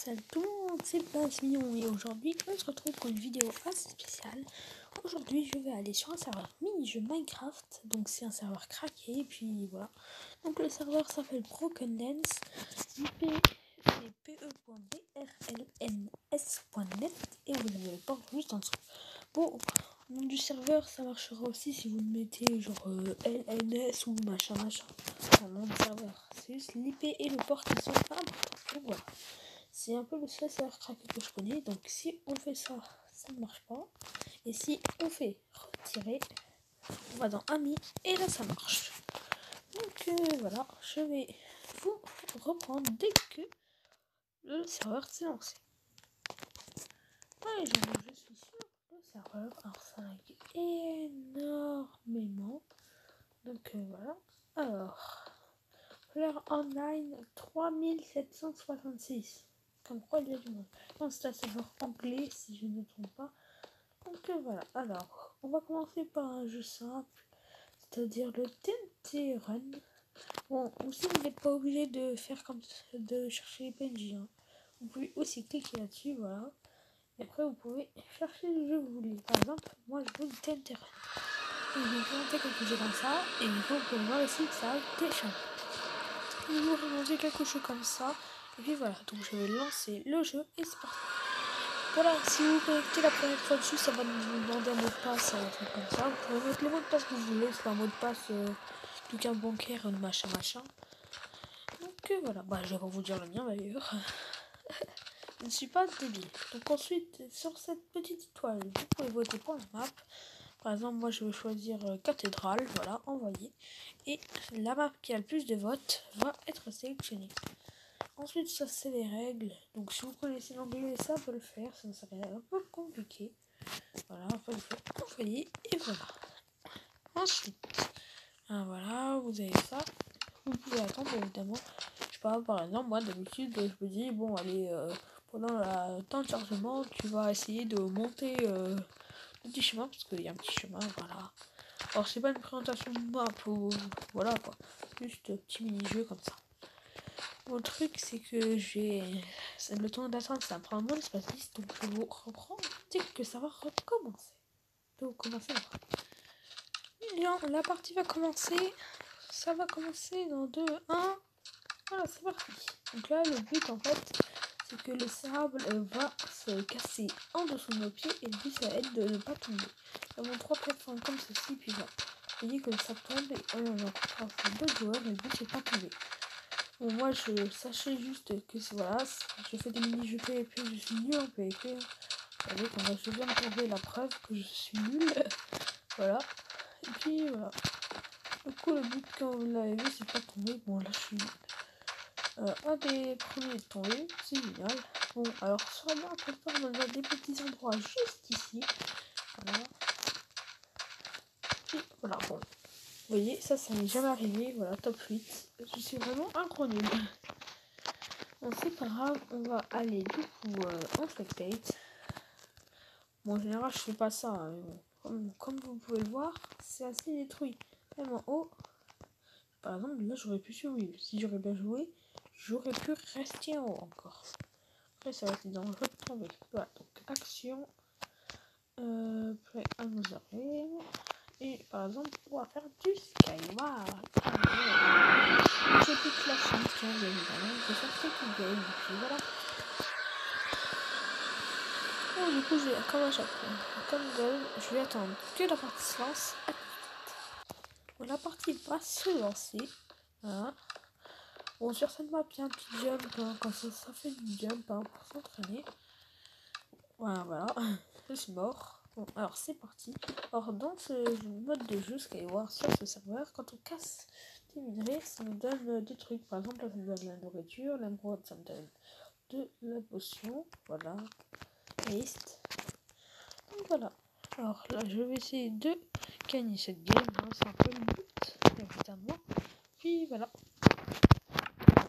Salut tout le monde, c'est Mignon et aujourd'hui on se retrouve pour une vidéo assez spéciale. Aujourd'hui je vais aller sur un serveur mini-jeu Minecraft, donc c'est un serveur craqué et puis voilà. Donc le serveur s'appelle Broken Lens, IP c'est pe.brlns.net et vous avez le port juste en dessous. Bon, nom du serveur ça marchera aussi si vous le mettez genre LNS ou machin. Enfin, nom du serveur, c'est juste l'IP et le port qui sont pas importants. Donc voilà. C'est un peu le seul serveur craqué que je connais. Donc si on fait ça, ça ne marche pas. Et si on fait retirer, on va dans Amis et là ça marche. Donc voilà, je vais vous reprendre dès que le serveur s'est lancé. Ouais, je suis sur le serveur. Alors ça lag énormément. Donc voilà. Alors, player online 3766. Comme quoi il y a du monde. Donc c'est un serveur anglais si je ne me trompe pas. Donc voilà. Alors, on va commencer par un jeu simple, c'est-à-dire le TNT Run. Bon, aussi vous n'êtes pas obligé de faire comme de chercher les PNJ. Hein. Vous pouvez aussi cliquer là-dessus, voilà. Et après vous pouvez chercher le jeu que vous voulez. Par exemple, moi je veux le TNT Run. Et je vais présenter quelque chose comme ça. Et vous pouvez voir ici que ça a téléchargé. Je vais vous remonter quelque chose comme ça. Et puis voilà, donc je vais lancer le jeu et c'est parti. Voilà, si vous connectez la première fois dessus, ça va vous demander un mot de passe, un truc comme ça. Vous pouvez mettre le mot de passe que vous voulez, c'est un mot de passe du carte bancaire, machin. Donc voilà, bah je vais pas vous dire le mien d'ailleurs. Je ne suis pas débile. Donc ensuite, sur cette petite étoile, vous pouvez voter pour la map. Par exemple, moi je vais choisir cathédrale, voilà, envoyer. Et la map qui a le plus de votes va être sélectionnée. Ensuite, ça c'est les règles. Donc si vous connaissez l'anglais, ça peut le faire. Ça serait un peu compliqué. Voilà, après vous faites envoyer et voilà. Ensuite, voilà, vous avez ça. Vous pouvez attendre évidemment. Je sais pas, par exemple, moi d'habitude, je me dis, bon, allez, pendant le temps de chargement, tu vas essayer de monter le petit chemin, parce qu'il y a un petit chemin, voilà. Alors, c'est pas une présentation de map ou voilà quoi. Juste un petit mini-jeu comme ça. Mon truc, c'est que le temps d'attente, ça prend moins d'espace liste, donc je vous reprends dès que ça va recommencer. Donc, commencer là. Bien, la partie va commencer. Ça va commencer dans 2, 1. Voilà, c'est parti. Donc là, le but, en fait, c'est que le sable va se casser en dessous de nos pieds et le but, ça va être de ne pas tomber. Nous avons 3 plateformes comme ceci, puis voilà. Vous voyez que ça tombe et on a encore 2 joueurs et le but, c'est pas tomber. Bon, moi, je sachais juste que c'est voilà, je fais des mini-jeux PvP, je suis nul en PvP. Vous savez, je viens de trouver la preuve que je suis nul. Voilà. Et puis, voilà. Du coup, le but, quand vous l'avez vu, c'est pas tomber. Bon, là, je suis un des premiers de tomber. C'est génial. Bon, alors, sur la plateforme, on a des petits endroits juste ici. Voilà. Puis, voilà, bon. Vous voyez, ça m'est jamais arrivé. Voilà, top 8. Je suis vraiment un gros nul. Bon, c'est pas grave, on va aller du coup en spectate. Bon, en général, je fais pas ça. Hein, bon. Comme vous pouvez le voir, c'est assez détruit. Tellement haut. Par exemple, là, j'aurais pu survivre. Si j'aurais bien joué, j'aurais pu rester en haut encore. Après, ça va être dangereux de tomber. Voilà, donc action. Play another game. Et par exemple, on va faire du Skyward. C'est plus classique, hein, bien évidemment. Je vais faire quelques games, et puis voilà. Bon, du coup, comme à chaque fois, comme d'hab, je vais attendre que la partie se lance. Bon, la partie va se lancer. Voilà. Bon, sur cette map, il y a un petit jump hein, quand ça fait du jump hein, pour s'entraîner. Voilà. Je suis mort. Bon, alors c'est parti. Alors, dans ce mode de jeu Skyward sur ce serveur, quand on casse des minerais, ça nous donne des trucs. Par exemple, là, ça nous donne de la nourriture, l'émeraude, ça me donne de la potion. Voilà. Liste. Donc voilà. Alors là, je vais essayer de gagner cette game. Hein. C'est un peu le but, évidemment. Puis voilà.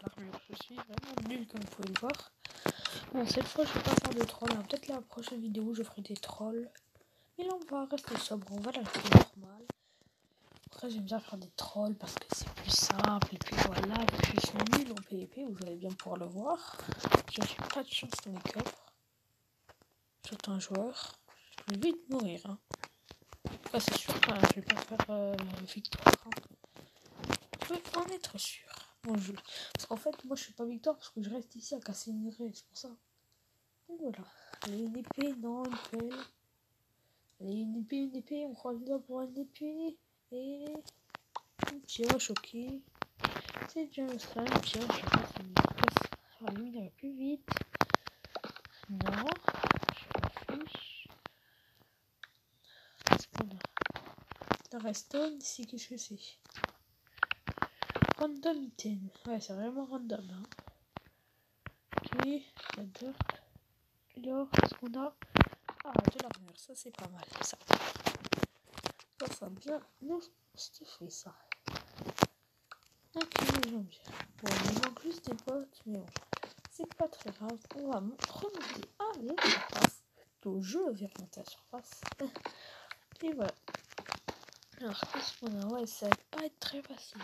L'armure, je suis vraiment nul comme vous pouvez le voir. Bon, cette fois, je vais pas faire de troll. Hein. Peut-être la prochaine vidéo, je ferai des trolls. Mais là, on va rester sobre. On va l'acheter normal. Après, j'aime bien faire des trolls parce que c'est plus simple. Et puis voilà, je suis nulle en PvP, vous allez bien pouvoir le voir. Je n'ai pas de chance dans les coffres. Surtout un joueur. Je vais vite mourir. Hein. Enfin, c'est sûr, hein, je vais pas faire victoire. Hein. Je peux en être sûr. Bon, parce qu'en fait, moi je suis pas victoire parce que je reste ici à casser une raie, c'est pour ça. Donc voilà. Allez, une épée, non, une pelle. Allez, une épée, on croise les doigts pour une épée. Et une pioche, ok. C'est déjà ça, une pioche, je sais pas si il passe sur la lumière va plus vite. Non, je m'en fiche. Qu'est-ce qu'on a? La redstone, ici, qu'est-ce que c'est? Random item. Ouais, c'est vraiment random. Hein. Ok, la dirt. Alors, qu'est-ce qu'on a? Ah, de l'armure, ça c'est pas mal. Ça va bien nous stuffer ça. Ok, j'aime bien. Bon, il manque juste des potes, mais bon, c'est pas très grave. On va remonter à la surface. Plutôt, je vais remonter à la surface. Et voilà. Alors, qu'est-ce qu'on a? Ouais, ça va pas être très facile.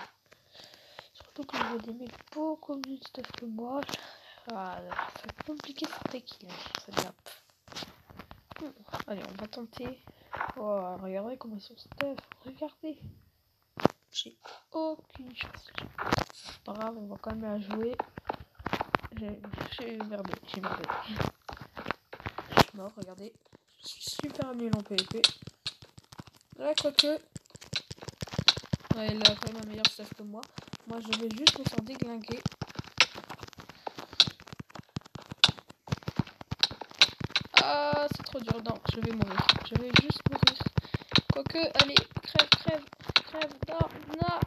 Surtout que je vois des mecs beaucoup plus de stuff que moi. Ah, c'est compliqué sur tes kills, cette map. Allez, on va tenter. Oh, regardez comment ils sont stuff. Regardez. J'ai aucune chance. C'est pas grave, on va quand même la jouer. J'ai merdé. Je suis mort, regardez. Je suis super nul en PvP. Là, quoique. Ouais, il a quand même un meilleur stuff que moi. Moi, je vais juste me faire déglinguer. Ah, c'est trop dur. Non, je vais mourir. Je vais juste mourir. Quoique, allez, crève. Non.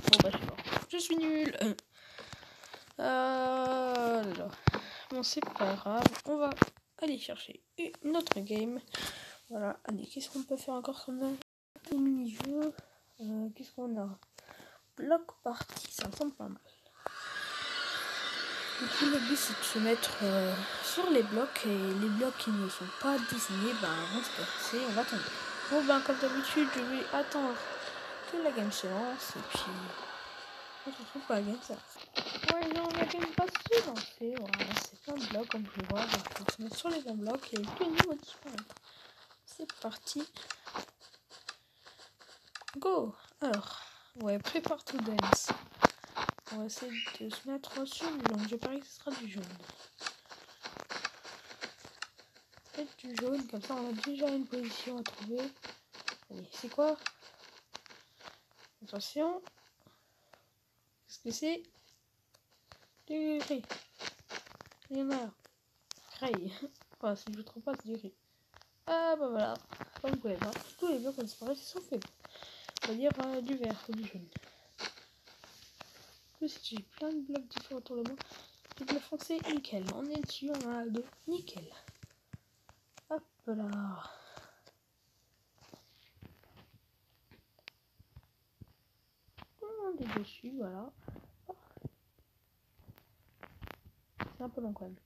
Bon, bah, je suis mort. Je suis nul. Là. Bon, c'est pas grave. On va aller chercher une autre game. Voilà. Allez, qu'est-ce qu'on peut faire encore comme un mini-jeu? Qu'est-ce qu'on a? Bloc party, ça me semble pas mal. Du coup, le but c'est de se mettre sur les blocs et les blocs qui ne sont pas désignés, vont se passer, on va tomber. Bon, comme d'habitude, je vais attendre que la game se lance et puis on se retrouve pour la game se lance. Ouais, non, la game pas se lancer, voilà, c'est plein de blocs comme je vois, donc il faut se mettre sur les bons blocs et tout niveau disparaître. C'est parti. Go! Alors, ouais, prépare to dance. On va essayer de se mettre sur du jaune. Je parie que ce sera du jaune. Faites du jaune, comme ça on a déjà une position à trouver. Allez, c'est quoi? Attention. Qu'est-ce que c'est? Du gris. Il y en a. Gris. Enfin, si je ne trouve pas, c'est du gris. Ah bah voilà. Comme vous pouvez voir, tous les blocs qui disparaissent sont faits. On va dire du vert ou du jaune. Plus j'ai plein de blocs différents autour de moi. Du bleu foncé, nickel. On est dessus, on a deux, nickel. Hop là. On est dessus, voilà. C'est un peu long quand même.